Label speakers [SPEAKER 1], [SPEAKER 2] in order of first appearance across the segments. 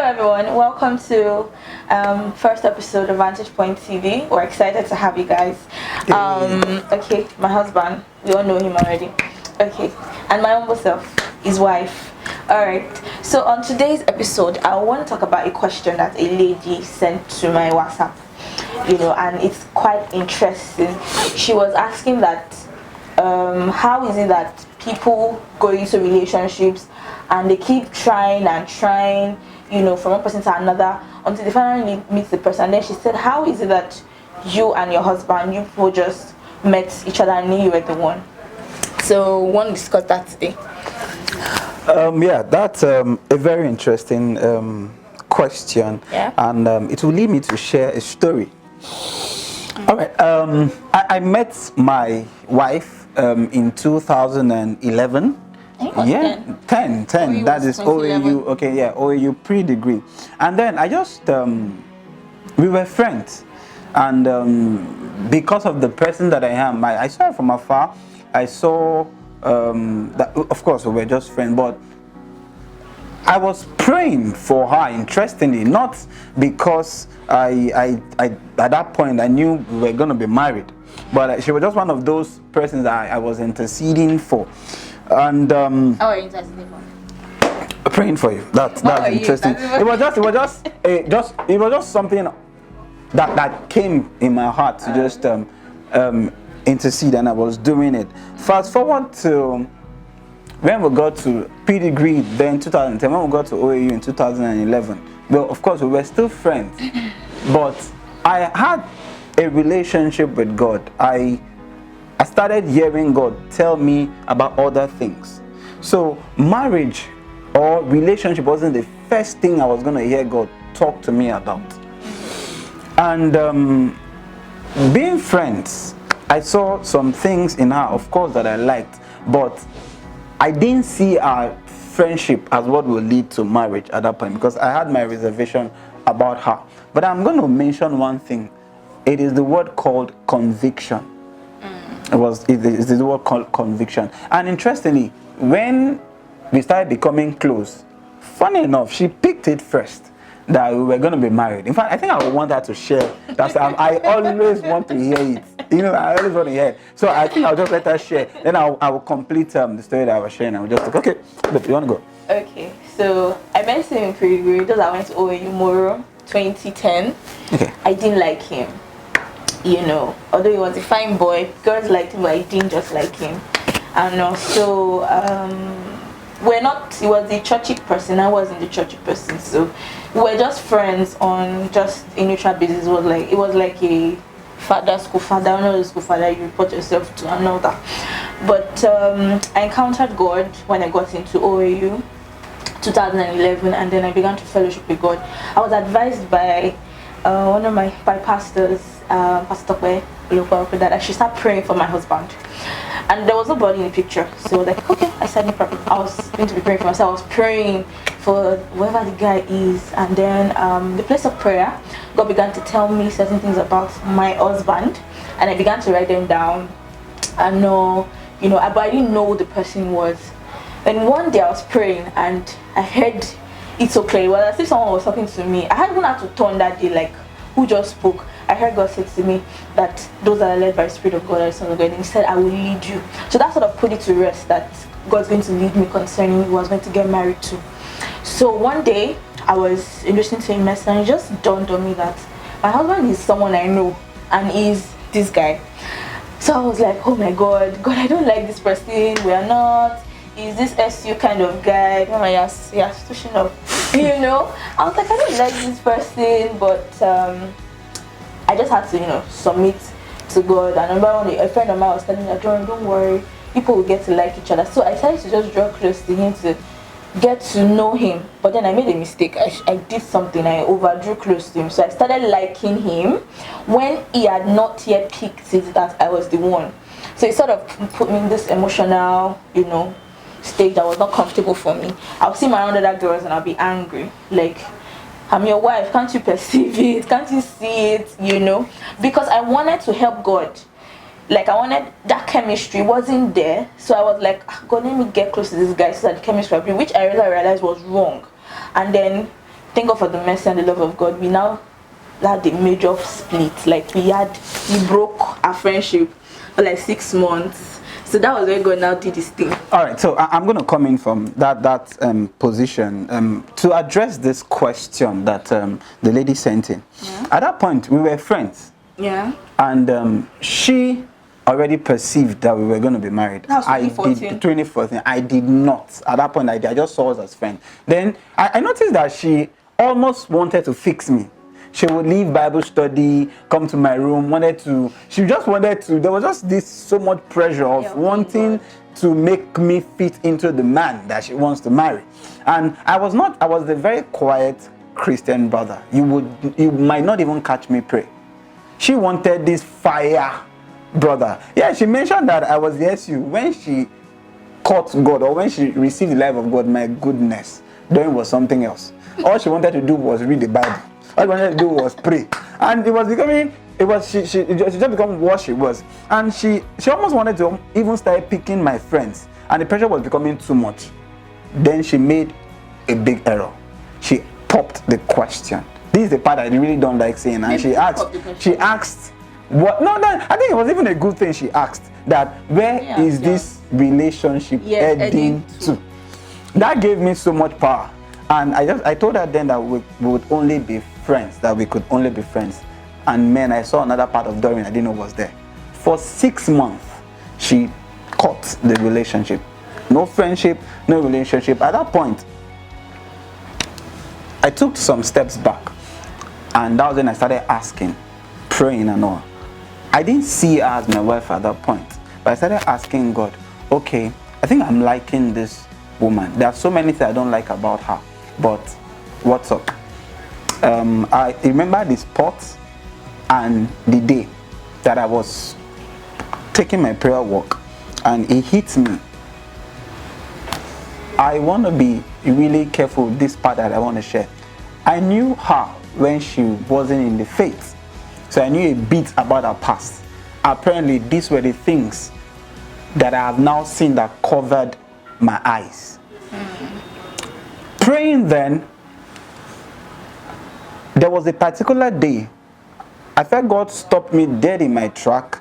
[SPEAKER 1] everyone, welcome to first episode of Vantage Point TV. We're excited to have you guys. Okay, my husband, we all know him already. Okay, and my humble self, his wife. Alright, so on today's episode, I want to talk about a question that a lady sent to my WhatsApp, and it's quite interesting. She was asking that how is it that people go into relationships and they keep trying and trying, from one person to another until they finally meet the person. And then she said, how is it that you and your husband, you people just met each other and knew you were the one? So we want to discuss that today.
[SPEAKER 2] Yeah, that's a very interesting question.
[SPEAKER 1] Yeah.
[SPEAKER 2] And it will lead me to share a story. All right. I met my wife in 2011. Yeah, 10.
[SPEAKER 1] OAU
[SPEAKER 2] That is OAU. Okay, yeah, OAU pre-degree. And then I just we were friends, and because of the person that I am, I saw her from afar. I saw that, of course, we were just friends, but I was praying for her, interestingly, not because I at that point I knew we were going to be married, but she was just one of those persons that I was interceding for. And
[SPEAKER 1] How are you interceding for?
[SPEAKER 2] Praying for you. That's interesting. It was just something that came in my heart to just intercede, and I was doing it. Fast forward to when we got to pre-degree, then 2010, when we got to OAU in 2011. Well, of course, we were still friends, but I had a relationship with God. I started hearing God tell me about other things. So marriage or relationship wasn't the first thing I was going to hear God talk to me about. And being friends, I saw some things in her, of course, that I liked, but I didn't see our friendship as what will lead to marriage at that point, because I had my reservation about her. But I'm going to mention one thing. It is the word called conviction. It is the word called conviction. And interestingly, when we started becoming close, funny enough, she picked it first that we were going to be married. In fact, I think I would want her to share. I always want to hear it. I always want to hear it. So I think I'll just let her share. Then I will complete the story that I was sharing. I will just like, okay, but you want to go?
[SPEAKER 1] Okay, so I met him in pre-degree. Those I went to OAU Moro 2010. Okay. I didn't like him. Although he was a fine boy, girls liked him, but I didn't just like him. And also, he was the churchy person, I wasn't the churchy person, so we were just friends on just a neutral basis. It was like a school father, another school father you report yourself to, and all that. But I encountered God when I got into OAU 2011, and then I began to fellowship with God. I was advised by one of my pastors, Pastor Kwe, that I should start praying for my husband. And there was nobody in the picture, so like, okay, I said no problem. I was going to be praying for myself. I was praying for whoever the guy is, and then the place of prayer, God began to tell me certain things about my husband, and I began to write them down. I know, but I didn't know who the person was. Then one day I was praying, and I heard it's okay. Well, as if someone was talking to me. I hadn't had to turn that day, like, who just spoke? I heard God say to me that those that are led by the Spirit of God are the sons of God. And He said, I will lead you. So that sort of put it to rest, that God's going to lead me concerning who I was going to get married to. So one day, I was listening to a message, and it just dawned on me that my husband is someone I know, and he's this guy. So I was like, oh my God, I don't like this person. We are not. He's this SU kind of guy. Oh my gosh, yeah, pushing up. I was like, I don't like this person, but I just had to, submit to God. And I remember a friend of mine was telling me, don't worry, people will get to like each other. So I decided to just draw close to him to get to know him. But then I made a mistake. I did something. I overdrew close to him. So I started liking him when he had not yet picked it that I was the one. So it sort of put me in this emotional, stage that was not comfortable for me. I'll see my other girls and I'll be angry. Like, I'm your wife, can't you perceive it? Can't you see it? Because I wanted to help God. Like, I wanted that chemistry wasn't there. So I was like, God, let me get close to this guy so that the chemistry will be, which I realized was wrong. And then thank God for the mercy and the love of God, we now had a major split. Like we broke our friendship for like 6 months. So that was when God now did his thing.
[SPEAKER 2] All right, so I'm going to come in from that position to address this question that the lady sent in. Yeah. At that point, we were friends.
[SPEAKER 1] Yeah.
[SPEAKER 2] And she already perceived that we were going to be married.
[SPEAKER 1] That was
[SPEAKER 2] 2014. I did not. At that point, I just saw us as friends. Then I noticed that she almost wanted to fix me. She would leave Bible study, come to my room, she just wanted to, there was just this so much pressure of wanting to make me fit into the man that she wants to marry. And I was the very quiet Christian brother. You might not even catch me pray. She wanted this fire brother. Yeah, she mentioned that I was the SU. When she caught God, or when she received the life of God, my goodness, then it was something else. All she wanted to do was read the Bible. All she wanted to do was pray. And it just become what she was. And she almost wanted to even start picking my friends. And the pressure was becoming too much. Then she made a big error. She popped the question. This is the part I really don't like saying. And she asked, what? No, I think it was even a good thing she asked. That where is this relationship heading to? That gave me so much power. And I told her then that we would only be friends, that we could only be friends. And man, I saw another part of Doreen I didn't know was there. For 6 months, she cut the relationship. No friendship, no relationship. At that point, I took some steps back. And that was when I started asking, praying and all. I didn't see her as my wife at that point. But I started asking God, okay, I think I'm liking this woman. There are so many things I don't like about her. But what's up? I remember the spot and the day that I was taking my prayer walk, and it hit me. I want to be really careful with this part that I want to share. I knew her when she wasn't in the faith, so I knew a bit about her past. Apparently, these were the things that I have now seen that covered my eyes. Praying then, there was a particular day I felt God stopped me dead in my track,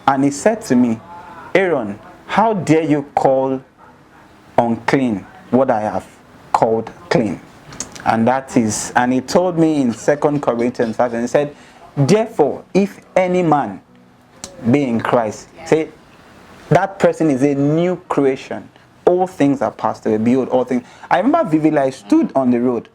[SPEAKER 2] and he said to me, Aaron, how dare you call unclean what I have called clean? And he told me in 2 Corinthians 5, and he said, therefore, if any man be in Christ, say that person is a new creation. All things are passed away. Behold, all things. I remember vividly, I stood on the road.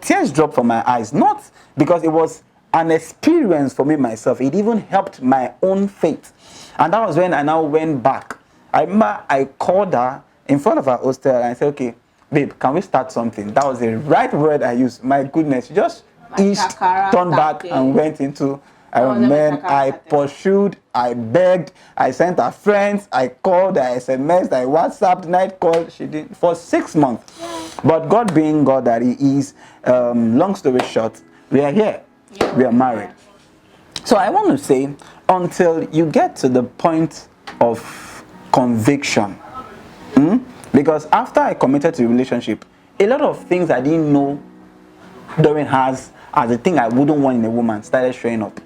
[SPEAKER 2] Tears dropped from my eyes. Not because it was an experience for me myself. It even helped my own faith. And that was when I now went back. I remember I called her in front of her hostel and I said, okay, babe, can we start something? That was the right word I used. My goodness. She just turned back and went into I pursued, I begged, I sent her friends, I called, I SMS'd, I WhatsApped, night called. She did for 6 months. But God being God that he is, long story short, we are here. We are married. So I want to say, until you get to the point of conviction, because after I committed to a relationship, a lot of things I didn't know Doreen has as a thing I wouldn't want in a woman started showing up.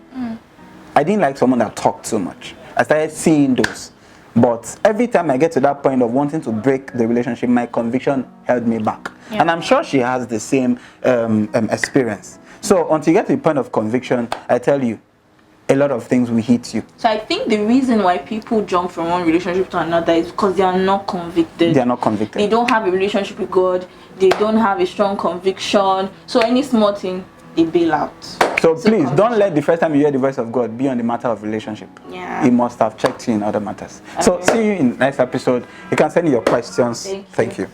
[SPEAKER 2] I didn't like someone that talked too much. I started seeing those. But every time I get to that point of wanting to break the relationship, my conviction held me back. Yeah. And I'm sure she has the same experience. So until you get to the point of conviction, I tell you, a lot of things will hit you.
[SPEAKER 1] So I think the reason why people jump from one relationship to another is because they are not convicted.
[SPEAKER 2] They are not convicted.
[SPEAKER 1] They don't have a relationship with God. They don't have a strong conviction. So any small thing, they bail out.
[SPEAKER 2] So please, don't let the first time you hear the voice of God be on the matter of relationship.
[SPEAKER 1] Yeah.
[SPEAKER 2] He must have checked you in other matters. Okay. So see you in next episode. You can send your questions.
[SPEAKER 1] Thank you.